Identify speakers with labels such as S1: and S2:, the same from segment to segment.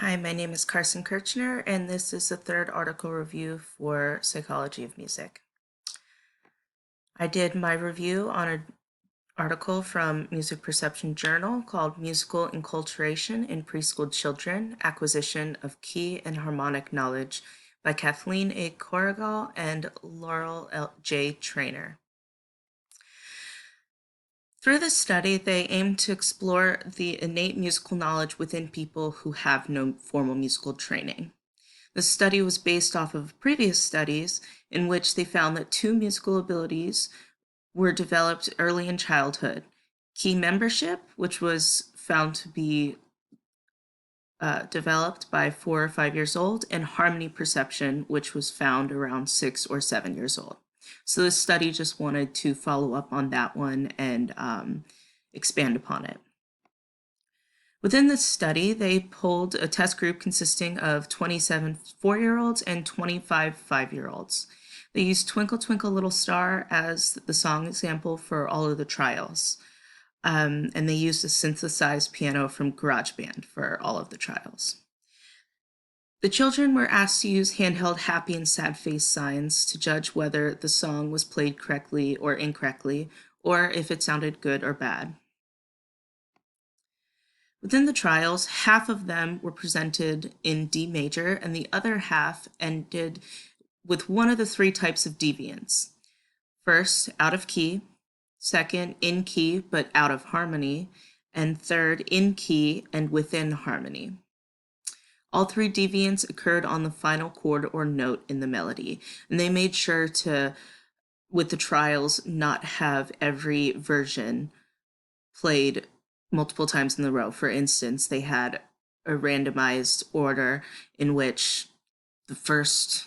S1: Hi, my name is Carson Kirchner, and this is the third article review for Psychology of Music. I did my review on an article from Music Perception Journal called Musical Enculturation in Preschool Children, Acquisition of Key and Harmonic Knowledge by Kathleen A. Corrigal and Laurel J. Trainer. Through this study, they aim to explore the innate musical knowledge within people who have no formal musical training. The study was based off of previous studies in which they found that two musical abilities were developed early in childhood. Key membership, which was found to be developed by 4 or 5 years old, and harmony perception, which was found around 6 or 7 years old. So this study just wanted to follow up on that one and expand upon it. Within this study, they pulled a test group consisting of 27 4-year-olds and 25 5-year-olds. They used Twinkle Twinkle Little Star as the song example for all of the trials. And they used a synthesized piano from GarageBand for all of the trials. The children were asked to use handheld happy and sad face signs to judge whether the song was played correctly or incorrectly, or if it sounded good or bad. Within the trials, half of them were presented in D major, and the other half ended with one of the three types of deviance. First, out of key, second, in key but out of harmony, and third, in key and within harmony. All three deviants occurred on the final chord or note in the melody, and they made sure to, with the trials, not have every version played multiple times in a row. For instance, they had a randomized order in which the first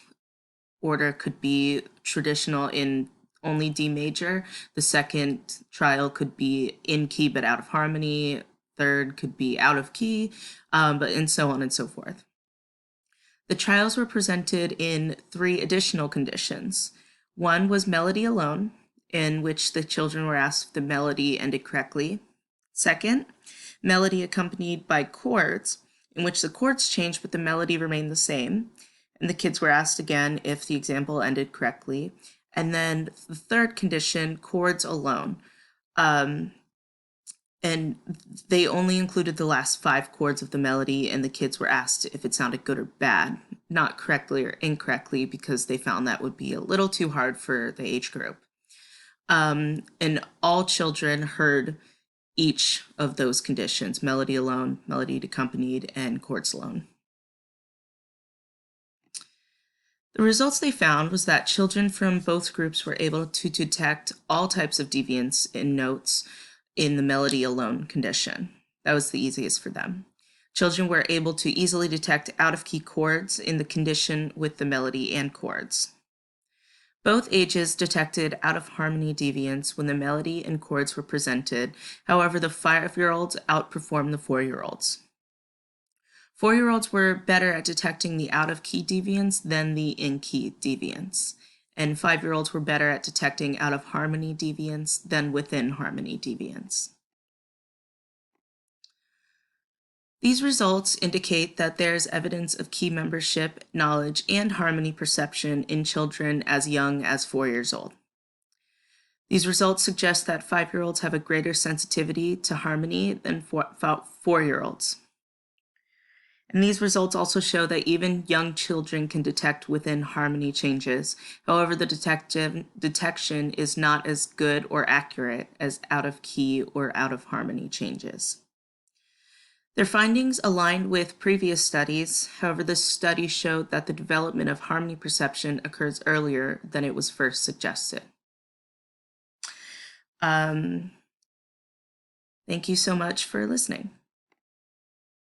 S1: order could be traditional in only D major, the second trial could be in key but out of harmony, third could be out of key, and so on and so forth. The trials were presented in 3 additional conditions. One was melody alone, in which the children were asked if the melody ended correctly. Second, melody accompanied by chords, in which the chords changed but the melody remained the same. And the kids were asked again if the example ended correctly. And then the third condition, chords alone. And they only included the last 5 chords of the melody, and the kids were asked if it sounded good or bad, not correctly or incorrectly, because they found that would be a little too hard for the age group. And all children heard each of those conditions: melody alone, melody accompanied, and chords alone. The results they found was that children from both groups were able to detect all types of deviance in notes in the melody alone condition. That was the easiest for them. Children were able to easily detect out-of-key chords in the condition with the melody and chords. Both ages detected out-of-harmony deviance when the melody and chords were presented. However, the 5-year-olds outperformed the 4-year-olds. 4-year-olds were better at detecting the out-of-key deviance than the in-key deviance, and 5-year-olds were better at detecting out-of-harmony deviance than within-harmony deviance. These results indicate that there is evidence of key membership, knowledge, and harmony perception in children as young as 4 years old. These results suggest that 5-year-olds have a greater sensitivity to harmony than 4-year-olds. And these results also show that even young children can detect within harmony changes. However, the detection is not as good or accurate as out of key or out of harmony changes. Their findings aligned with previous studies. However, this study showed that the development of harmony perception occurs earlier than it was first suggested. Thank you so much for listening.